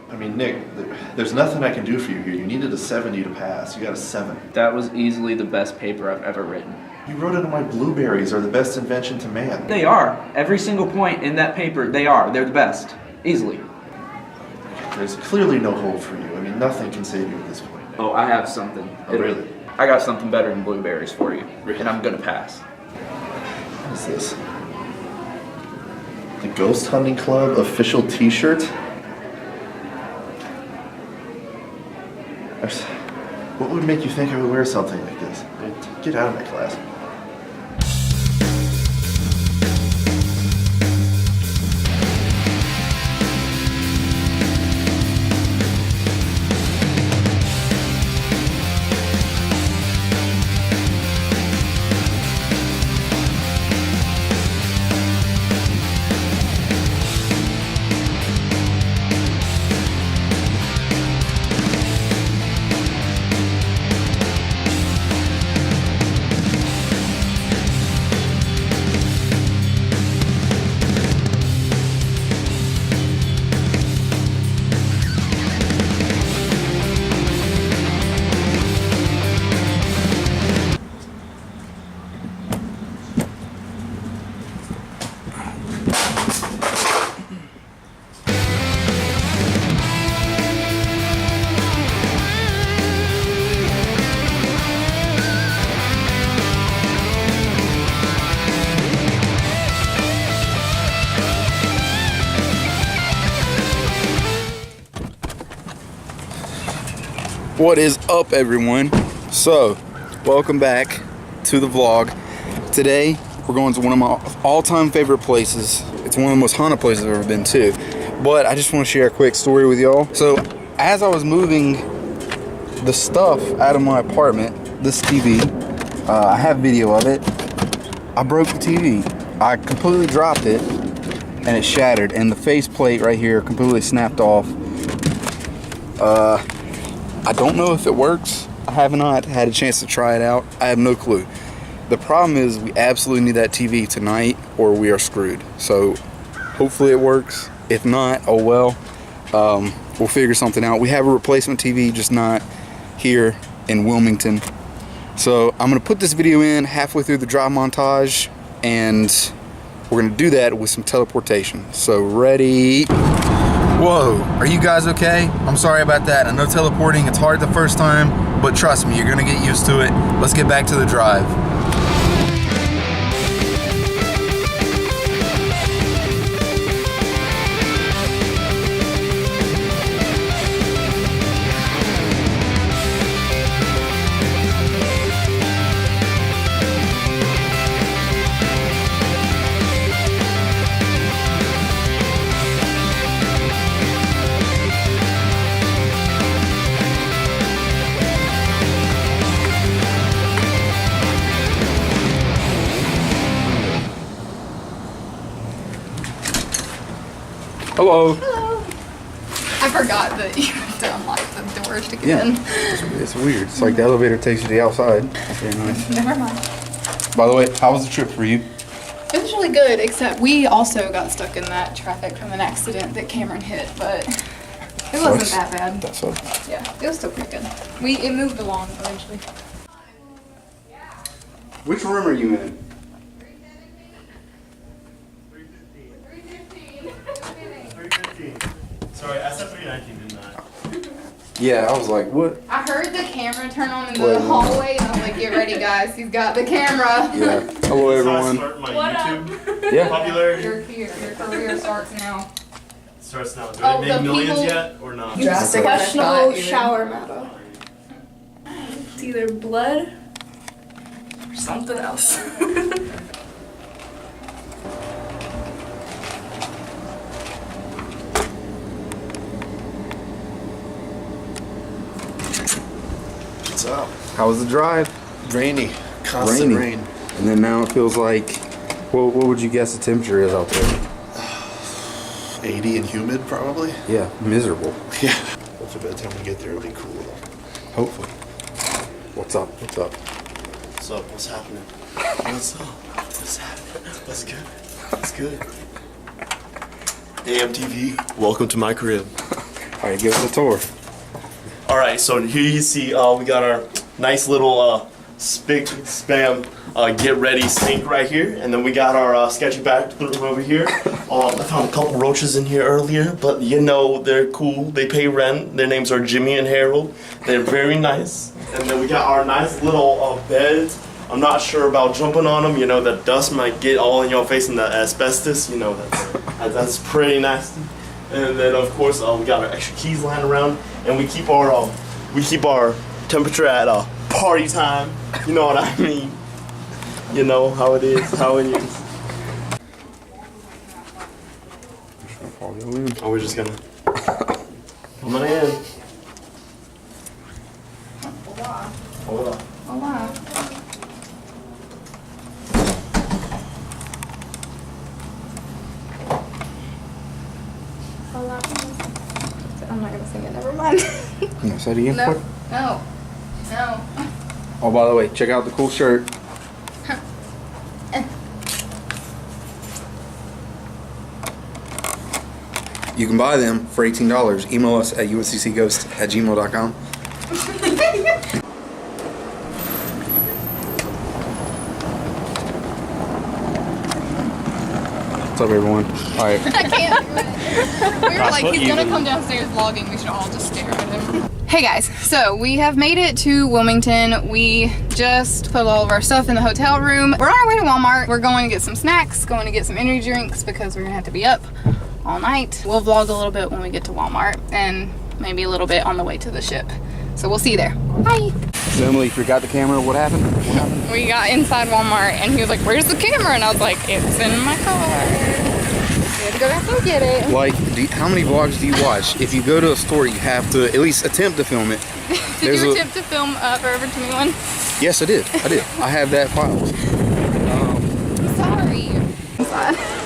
I mean, Nick, there's nothing I can do for you here. You needed a 70 to pass. You got a 7. That was easily the best paper I've ever written. You wrote it on my blueberries are the best invention to man. They are. Every single point in that paper, they are. They're the best. Easily. There's clearly no hope for you. I mean, nothing can save you at this point. Oh, I have something. Oh, really? I got something better than blueberries for you. Really? And I'm gonna pass. What is this? The Ghost Hunting Club official t-shirt? What would make you think I would wear something like this? Get out of my class. What is up, everyone? So, welcome back to the vlog. Today, we're going to one of my all-time favorite places. It's one of the most haunted places I've ever been to. But I just want to share a quick story with y'all. So, as I was moving the stuff out of my apartment, this TV, I have video of it. I broke the TV. I completely dropped it, and it shattered. And the faceplate right here completely snapped off. I don't know if it works. I have not had a chance to try it out. I have no clue. The problem is we absolutely need that TV tonight or we are screwed. So hopefully it works. If not, oh well. We'll figure something out. We have a replacement TV, just not here in Wilmington. So I'm gonna put this video in halfway through the drive montage, and we're gonna do that with some teleportation. So ready? Whoa, are you guys okay? I'm sorry about that. I know teleporting, it's hard the first time, but trust me, you're gonna get used to it. Let's get back to the drive. Hello. Hello. I forgot that you have to unlock the doors to get in. It's weird. It's like the elevator takes you to the outside. That's very nice. Never mind. By the way, how was the trip for you? It was really good, except we also got stuck in that traffic from an accident that Cameron hit, but it wasn't that bad. That's all. Yeah, it was still pretty good. It moved along eventually. Which room are you in? 315. Sorry, I said 319, didn't I? Yeah, I was like, what? I heard the camera turn on in the hallway, and I was like, get ready, guys. He's got the camera. Yeah. Hello, So I everyone. start my What YouTube Yeah. popularity. Your career starts now. Starts now. Do Oh, I make the millions people- yet or not? Drastic Professional shower medal. It's either blood or something else. What's up? How was the drive? Rainy. Constant rain. And then now it feels like, what would you guess the temperature is out there? 80 and humid, probably. Yeah, miserable. Yeah. Hopefully by the time we get there, it'll be cool. Hopefully. What's up? What's up? What's up? What's happening? What's up? What's happening? What's good? What's good? AMTV, welcome to my crib. All right, give us a tour. All right, so here you see we got our nice little spick spam get ready sink right here, and then we got our sketchy bathroom over here. I found a couple roaches in here earlier, but you know they're cool. They pay rent. Their names are Jimmy and Harold. They're very nice. And then we got our nice little beds. I'm not sure about jumping on them. You know, the dust might get all in your face and the asbestos. You know, that's pretty nasty. And then of course we got our extra keys lying around, and we keep our temperature at party time. You know what I mean? You know how it is, how it is. Oh, we're just gonna come on in. Hold on. Hola. Hola. I'm not gonna sing it. Never mind. No, say it again. No. No. No. Oh, by the way, check out the cool shirt. You can buy them for $18. Email us at unccghost@gmail.com. What's up, everyone? All right. I can't do it. We were like, what he's you gonna do. come downstairs vlogging. We should all just stare at him. Hey guys, so we have made it to Wilmington. We just put all of our stuff in the hotel room. We're on our way to Walmart. We're going to get some snacks, going to get some energy drinks because we're gonna have to be up all night. We'll vlog a little bit when we get to Walmart and maybe a little bit on the way to the ship. So we'll see you there. Bye. So Emily, you forgot the camera. What happened? What happened? We got inside Walmart and he was like, "Where's the camera?" And I was like, "It's in my car." We had to go back and get it. Like, how many vlogs do you watch? If you go to a store, you have to at least attempt to film it. Did you attempt to film Forever 21? Yes, I did. I have that file. Sorry.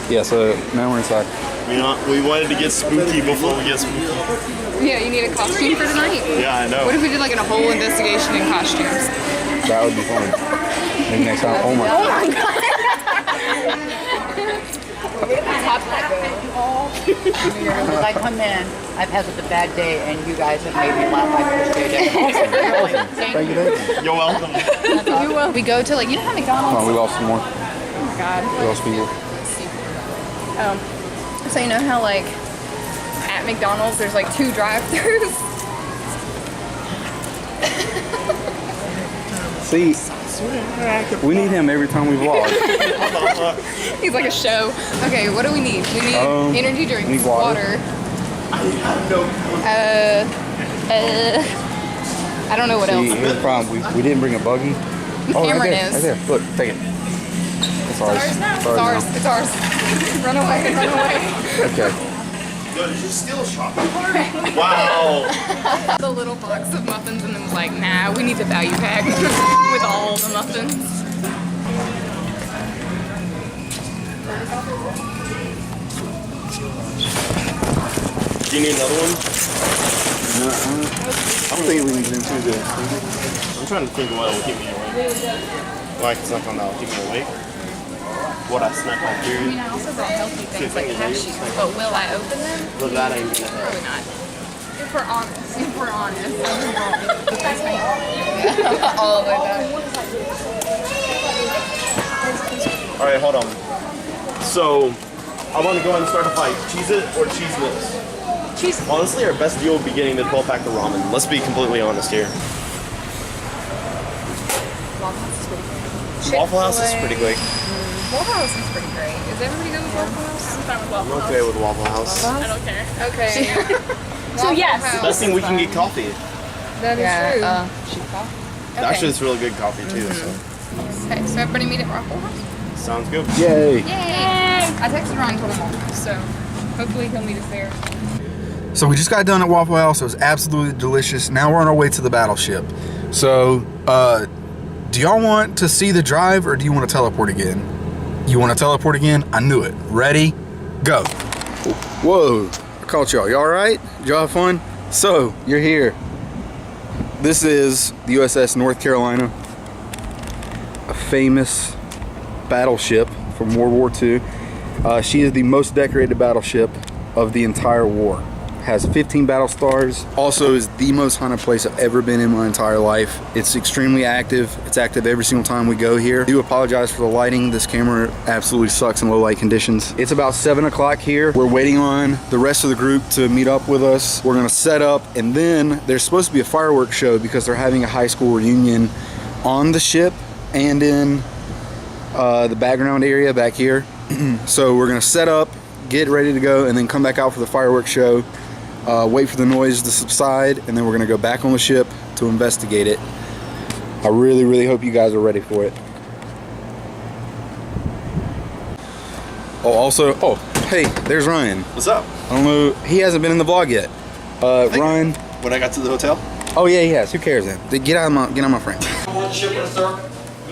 Yeah, so now we're inside. We wanted to get spooky before we get spooky. Yeah, you need a costume for tonight? Yeah, I know. What if we did like a whole investigation in costumes? That would be fun. Maybe next time. Oh my God. When I come in, I've had such a bad day, and you guys have made me laugh. I appreciate it. Thank you. You're welcome. You will. We go to like, you know how McDonald's? Oh, we lost some more. Oh my God. We lost people. So you know how like at McDonald's there's like 2 drive-thrus? See, we need him every time we vlog. He's like a show. Okay, what do we need? We need energy drinks, need water. I don't know what See, else. here's the problem. We didn't bring a buggy. Oh, right Cameron there. is. Right there. Look, take it. It's ours. It's ours. It's ours. Run away. Run away. Okay. Yo, did you steal a chocolate bar? Wow. The little box of muffins and then was like, nah, we need the value pack with all the muffins. Do you need another one? I'm thinking we need them too, good. I'm trying to think of what will keep me awake. Well, I can snack on that. Will keep me awake. What I snack on I food. mean, I also brought healthy things like cashews, but will I open them? Well, that ain't gonna happen. Probably not. If we're honest, all the way back. All right, hold on. So, I want to go ahead and start a fight. Cheez-It or Cheez Whiz? Cheese. Honestly, our best deal would be getting the 12-pack of ramen. Let's be completely honest here. Waffle House is pretty quick. Waffle House is pretty great. Is everybody good with Waffle House? I'm fine with Waffle I'm okay with Waffle House. I don't care. Okay. So yes. Best thing we can get coffee. That is true. Okay. Actually, it's really good coffee too. Okay, so everybody meet at Waffle House? So sounds good. Yay. Yay! I texted Ryan, told him all, so hopefully he'll meet us there. So we just got done at Waffle House. It was absolutely delicious. Now we're on our way to the battleship. So, do y'all want to see the drive or do you want to teleport again? You want to teleport again? I knew it. Ready? Go. Whoa. I caught y'all. Y'all alright? Did y'all have fun? So, you're here. This is the USS North Carolina. A famous battleship from World War II. She is the most decorated battleship of the entire war. has 15 battle stars. Also is the most haunted place I've ever been in my entire life. It's extremely active. It's active every single time we go here. I do apologize for the lighting. This camera absolutely sucks in low light conditions. It's about 7 o'clock here. We're waiting on the rest of the group to meet up with us. We're gonna set up, and then there's supposed to be a fireworks show because they're having a high school reunion on the ship and in the background area back here. So we're gonna set up, get ready to go, and then come back out for the fireworks show. Wait for the noise to subside, and then we're gonna go back on the ship to investigate it. I really, really hope you guys are ready for it. Oh, hey, there's Ryan. What's up? I don't know, he hasn't been in the vlog yet. Ryan. When I got to the hotel? Oh yeah, he has. Who cares then? Get out of my frame.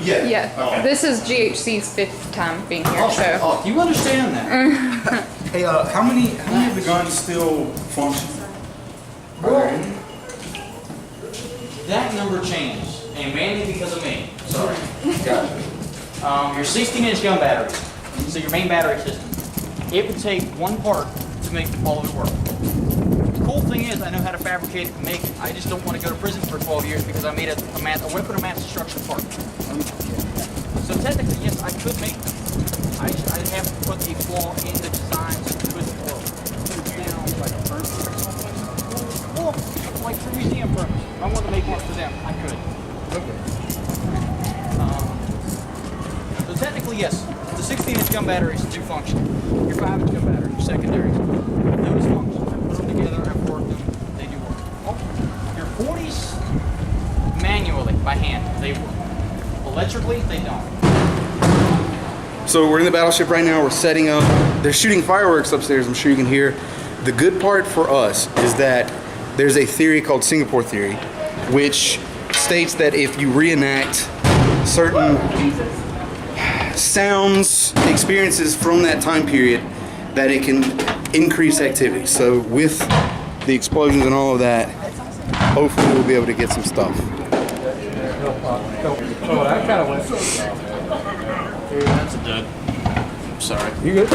Yeah. Yeah. This is GHC's 5th time being here, so. Oh, you understand that? Hey, how many of the guns still function? That number changed, and mainly because of me. Sorry. Gotcha. Your 16-inch gun battery, so your main battery system, it would take one part to make all of it work. The cool thing is, I know how to fabricate it and make it. I just don't want to go to prison for 12 years because I made a weapon of mass destruction part. So technically, yes, I could make them. I have to put the flaw in the design so it couldn't work. Down like a furnace or something. Or like for museum purpose. If I wanted to make one for them, I could. Okay. So technically, yes, the 16-inch gun batteries do function. Your 5-inch gun batteries, your secondaries, those function. I put them together, I've worked them, they do work. Your 40s, manually, by hand, they work. Electrically, they don't. So we're in the battleship right now. We're setting up. They're shooting fireworks upstairs. I'm sure you can hear. The good part for us is that there's a theory called Singapore theory, which states that if you reenact certain sounds, experiences from that time period, that it can increase activity. So with the explosions and all of that, hopefully we'll be able to get some stuff. Oh, that kind of went. That's a dud. I'm sorry. You good?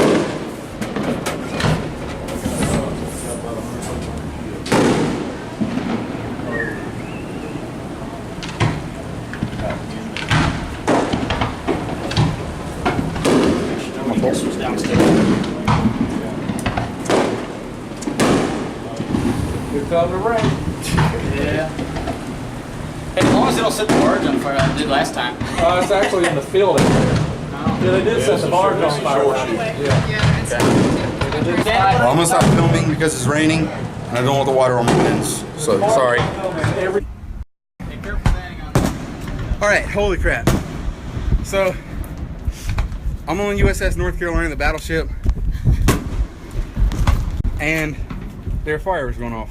This was downstairs. Good time to rain. Yeah. As long as they don't set the barge on fire like they did last time. It's actually in the field in there. Yeah, they did set the barge on fire. Yeah. Well, I'm gonna stop filming because it's raining and I don't want the water on my lens. So sorry. Be careful standing on that. All right, holy crap. So I'm on USS North Carolina, the battleship, and there are fireworks going off,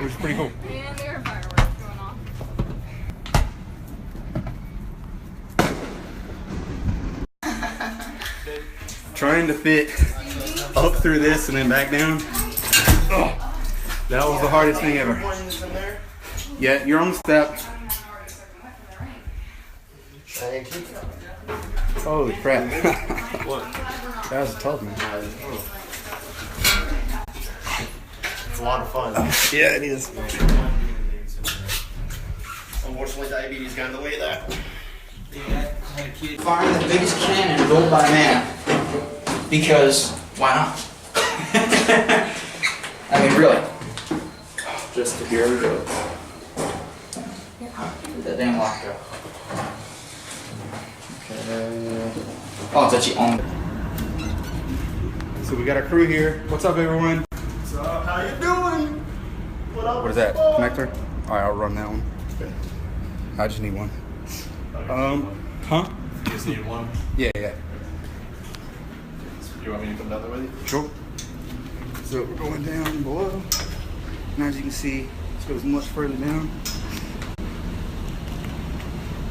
which is pretty cool. And there are fireworks going off. Trying to fit up through this and then back down. Oh, that was the hardest thing ever. Yeah, you're on the step. Holy crap. That was tough, man. It's a lot of fun. Yeah, it is. Unfortunately, diabetes got in the way of that. Firing the biggest cannon built by man. Because, why not? I mean, really. Just to here we go. Where'd that damn lock go? Okay. Oh, it's actually on. So we got our crew here. What's up, everyone? What's up? How you doing? What up? What is that? Connector? All right, I'll run that one. I just need one. Huh? You just need one? Yeah. You want me to come down there with you? Sure. So we're going down below. And as you can see, this goes much further down.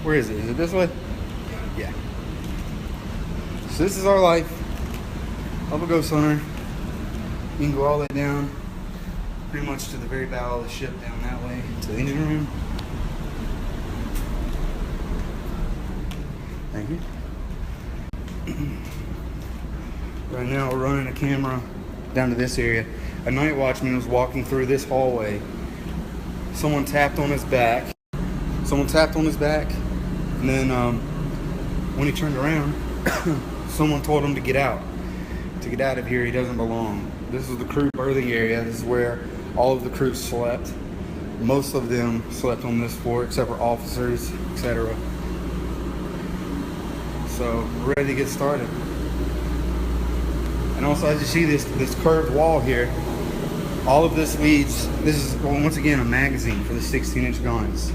Where is it? Is it this way? Yeah. So this is our life of a ghost hunter. You can go all the way down, pretty much to the very bow of the ship, down that way to the engine room. Thank you. Right now we're running a camera down to this area. a night watchman was walking through this hallway. Someone tapped on his back. And then when he turned around, someone told him to get out. To get out of here, he doesn't belong. This is the crew berthing area. This is where all of the crew slept. Most of them slept on this floor, except for officers, etc. So we're ready to get started. And also, as you see this curved wall here, all of this leads. This is once again a magazine for the 16-inch guns.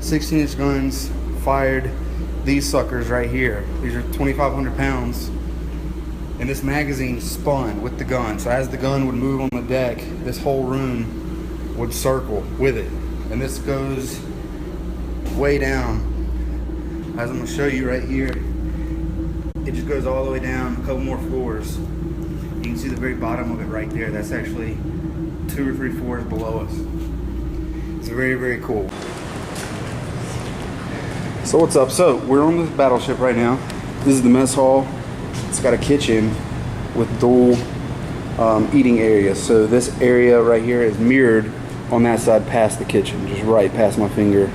16-inch guns fired these suckers right here. These are 2,500 pounds. And this magazine spun with the gun. So as the gun would move on the deck, this whole room would circle with it. And this goes way down. As I'm gonna show you right here, it just goes all the way down a couple more floors. You can see the very bottom of it right there. That's actually 2 or 3 floors below us. It's very, very cool. So what's up? So we're on this battleship right now. This is the mess hall. It's got a kitchen with dual eating areas. So this area right here is mirrored on that side past the kitchen, just right past my finger,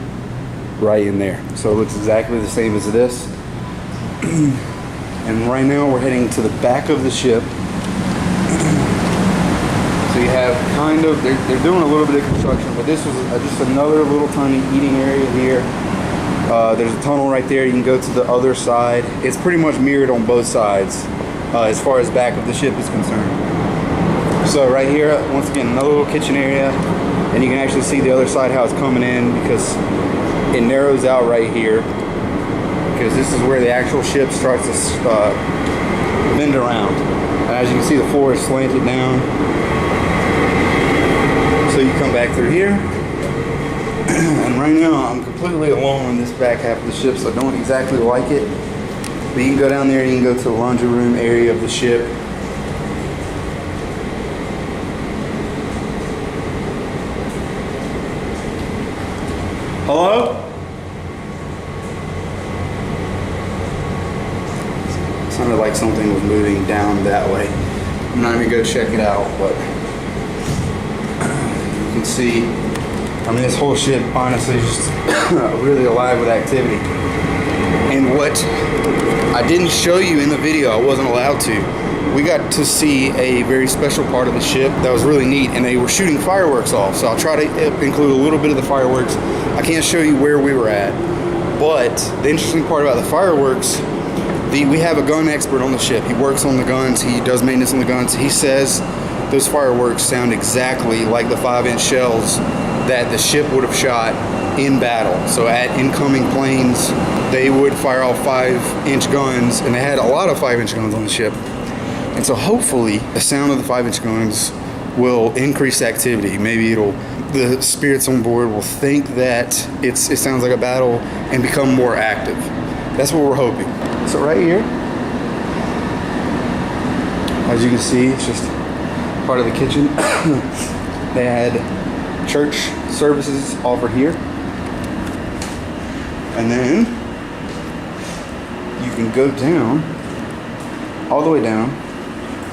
right in there. So it looks exactly the same as this. And right now we're heading to the back of the ship. So you have kind of, they're doing a little bit of construction, but this was just another little tiny eating area here. There's a tunnel right there. You can go to the other side. It's pretty much mirrored on both sides as far as back of the ship is concerned. So right here, once again, another little kitchen area. And you can actually see the other side how it's coming in because it narrows out right here. Because this is where the actual ship starts to bend around. And as you can see, the floor is slanted down. So you come back through here. And right now I'm completely alone in this back half of the ship, so I don't exactly like it. But you can go down there and you can go to the laundry room area of the ship. Hello? It sounded like something was moving down that way. I'm not even gonna go check it out, but you can see, I mean, this whole ship honestly is just really alive with activity. And what I didn't show you in the video, I wasn't allowed to. We got to see a very special part of the ship that was really neat, and they were shooting fireworks off. So I'll try to include a little bit of the fireworks. I can't show you where we were at, but the interesting part about the fireworks, we have a gun expert on the ship. He works on the guns, he does maintenance on the guns. He says those fireworks sound exactly like the 5-inch shells that the ship would have shot in battle. So at incoming planes, they would fire off 5-inch guns, and they had a lot of 5-inch guns on the ship. And so hopefully the sound of the 5-inch guns will increase activity. Maybe the spirits on board will think that it sounds like a battle and become more active. That's what we're hoping. So right here, as you can see, it's just part of the kitchen. They had church services over here. And then you can go down, all the way down,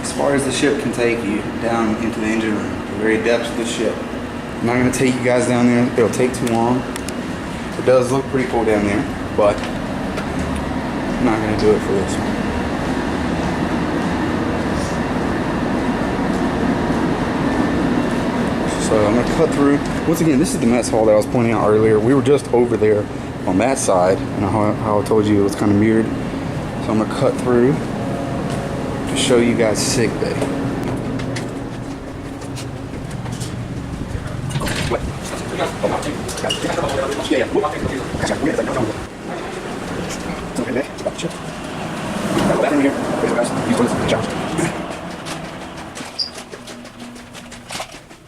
as far as the ship can take you, down into the engine room, the very depths of the ship. I'm not going to take you guys down there, it'll take too long. It does look pretty cool down there, but I'm not going to do it for this one. So I'm going to cut through. Once again, this is the mess hall that I was pointing out earlier. We were just over there on that side, and how I told you it was kind of mirrored. So I'm going to cut through to show you guys sick bay.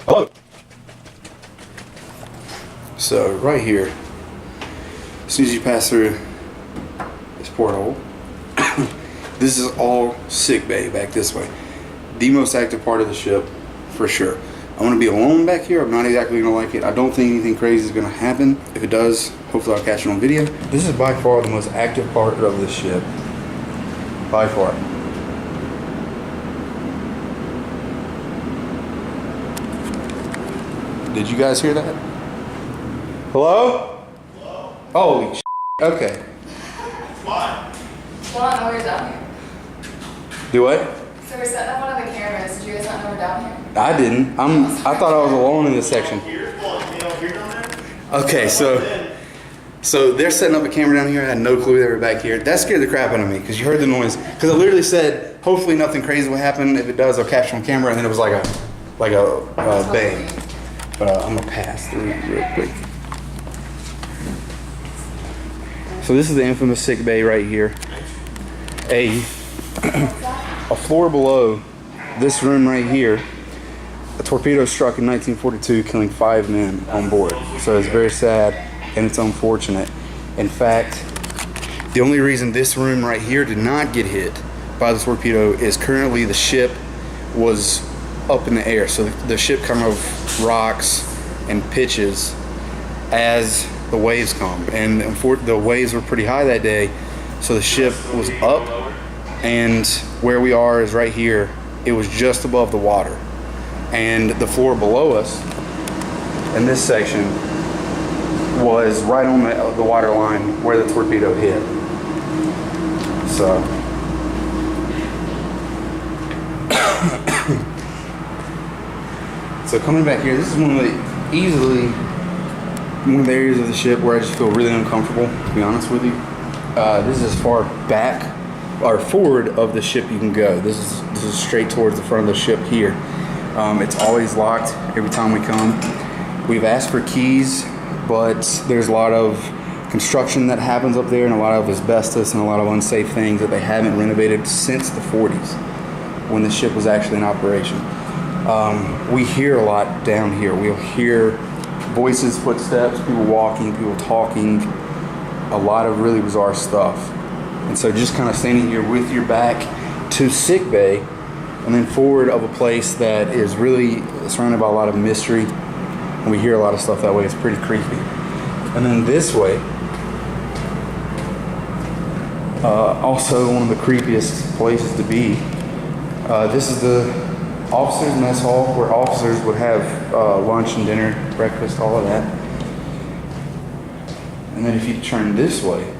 Hello. So right here, as soon as you pass through this porthole, this is all sick bay back this way. The most active part of the ship, for sure. I'm going to be alone back here. I'm not exactly going to like it. I don't think anything crazy is going to happen. If it does, hopefully I'll catch it on video. This is by far the most active part of the ship. By far. Did you guys hear that? Hello? Holy sh**. Okay. Well, I know we're down here. Do what? So we're setting up one of the cameras. Did you guys not know we're down here? I didn't. I thought I was alone in this section. Okay, so they're setting up a camera down here. I had no clue they were back here. That scared the crap out of me because you heard the noise. Because I literally said, hopefully nothing crazy will happen. If it does, I'll capture on camera. And then it was like a bang. But I'm gonna pass through real quick. So this is the infamous sick bay right here. A floor below this room right here, a torpedo struck in 1942, killing 5 men on board. So it's very sad and it's unfortunate. In fact, the only reason this room right here did not get hit by the torpedo is currently the ship was up in the air. So the ship kind of rocks and pitches as the waves come. And the waves were pretty high that day. So the ship was up, and where we are is right here. It was just above the water. And the floor below us in this section was right on the water line where the torpedo hit. So so coming back here, this is easily one of the areas of the ship where I just feel really uncomfortable, to be honest with you. This is as far back or forward of the ship you can go. This is straight towards the front of the ship here. It's always locked every time we come. We've asked for keys, but there's a lot of construction that happens up there and a lot of asbestos and a lot of unsafe things that they haven't renovated since the 40s when the ship was actually in operation. We hear a lot down here. We'll hear voices, footsteps, people walking, people talking, a lot of really bizarre stuff. And so just kind of standing here with your back to sick bay and then forward of a place that is really surrounded by a lot of mystery, and we hear a lot of stuff that way. It's pretty creepy. And then this way, also one of the creepiest places to be. This is the officers' mess hall where officers would have lunch and dinner, breakfast, all of that. And then if you turn this way,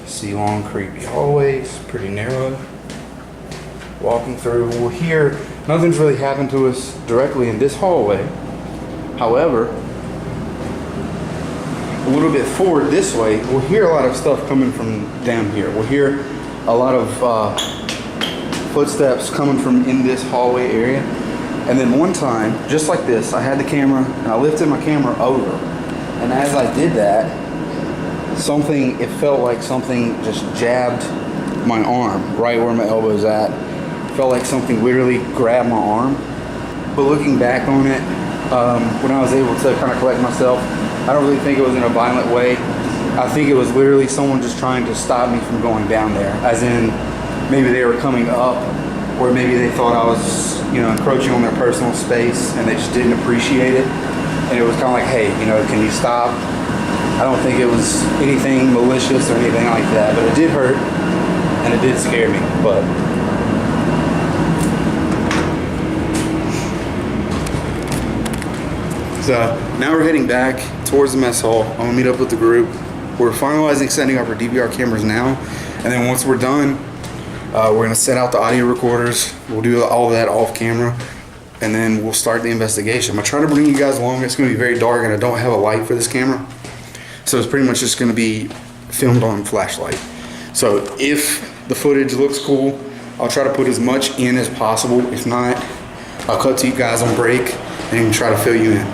see long creepy hallways, pretty narrow. Walking through, we'll hear nothing's really happened to us directly in this hallway. However, a little bit forward this way, we'll hear a lot of stuff coming from down here. We'll hear a lot of footsteps coming from in this hallway area. And then one time, just like this, I had the camera and I lifted my camera over. And as I did that, it felt like something just jabbed my arm right where my elbow's at. It felt like something literally grabbed my arm. But looking back on it, when I was able to kind of collect myself, I don't really think it was in a violent way. I think it was literally someone just trying to stop me from going down there. As in, maybe they were coming up, or maybe they thought I was, encroaching on their personal space and they just didn't appreciate it. And it was kind of like, hey, can you stop? I don't think it was anything malicious or anything like that, but it did hurt and it did scare me. But so now we're heading back towards the mess hall. I'm gonna meet up with the group. We're finalizing setting up our DVR cameras now, and then once we're done, we're gonna set out the audio recorders. We'll do all of that off camera, and then we'll start the investigation. I'm trying to bring you guys along. It's gonna be very dark, and I don't have a light for this camera, so it's pretty much just gonna be filmed on flashlight. So if the footage looks cool, I'll try to put as much in as possible. If not, I'll cut to you guys on break and try to fill you in.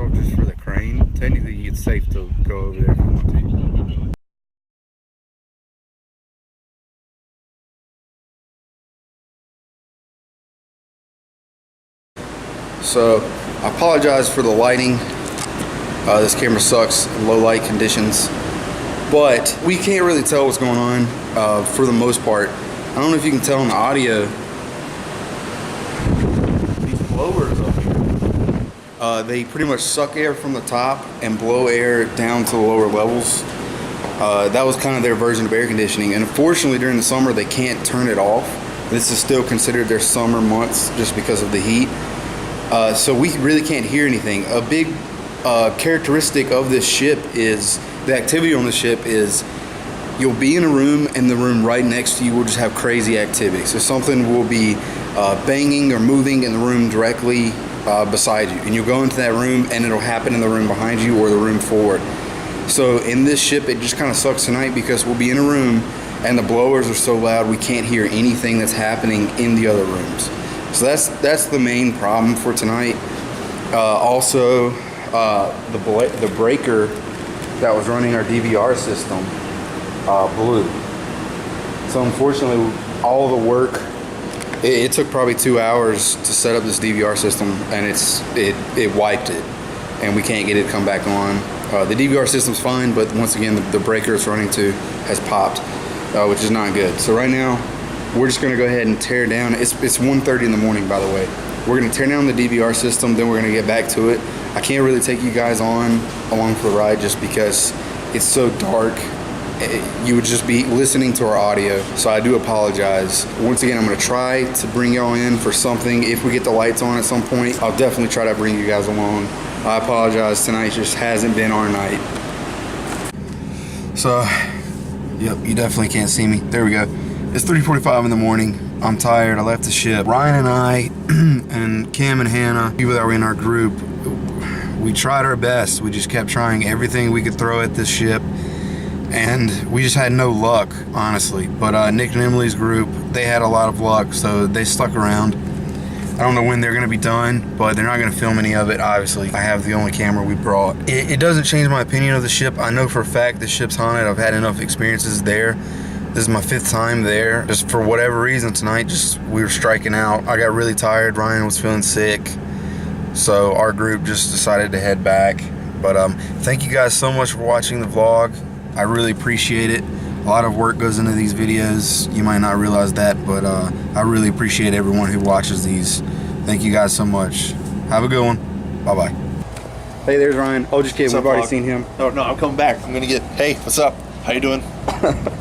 off just for the crane. Technically, it's safe to go over there if you want to. So, I apologize for the lighting. This camera sucks in low light conditions. But we can't really tell what's going on for the most part. I don't know if you can tell in the audio. These blowers up here, they pretty much suck air from the top and blow air down to the lower levels. That was kind of their version of air conditioning. And unfortunately, during the summer, they can't turn it off. This is still considered their summer months just because of the heat. So we really can't hear anything. A big characteristic of this ship is, the activity on the ship is, you'll be in a room and the room right next to you will just have crazy activity. So something will be banging or moving in the room directly beside you. And you'll go into that room and it'll happen in the room behind you or the room forward. So in this ship, it just kind of sucks tonight because we'll be in a room and the blowers are so loud we can't hear anything that's happening in the other rooms. So that's the main problem for tonight. Also, the breaker that was running our DVR system blew. So unfortunately, all the work, it took probably 2 hours to set up this DVR system, and it wiped it, and we can't get it to come back on. The DVR system's fine, but once again, the breaker it's running to has popped, which is not good. So right now, we're just gonna go ahead and tear down. It's 1:30 in the morning, by the way. We're gonna tear down the DVR system, then we're gonna get back to it. I can't really take you guys along for the ride just because it's so dark. You would just be listening to our audio, so I do apologize. Once again, I'm gonna try to bring y'all in for something. If we get the lights on at some point, I'll definitely try to bring you guys along. I apologize, tonight just hasn't been our night. So, yep, you definitely can't see me. There we go. It's 3:45 in the morning. I'm tired. I left the ship. Ryan and I and Kim and Hannah, people that were in our group, we tried our best. We just kept trying everything we could throw at this ship, and we just had no luck, honestly. But Nick and Emily's group, they had a lot of luck, so they stuck around. I don't know when they're gonna be done, but they're not gonna film any of it, obviously. I have the only camera we brought. It doesn't change my opinion of the ship. I know for a fact the ship's haunted. I've had enough experiences there. This is my 5th time there. Just for whatever reason tonight, we were striking out. I got really tired. Ryan was feeling sick. So our group just decided to head back. But thank you guys so much for watching the vlog. I really appreciate it. A lot of work goes into these videos. You might not realize that, but I really appreciate everyone who watches these. Thank you guys so much. Have a good one. Bye-bye. Hey, there's Ryan. Oh, just kidding. We've already seen him. No, I'm coming back. I'm gonna get, hey, what's up? How you doing?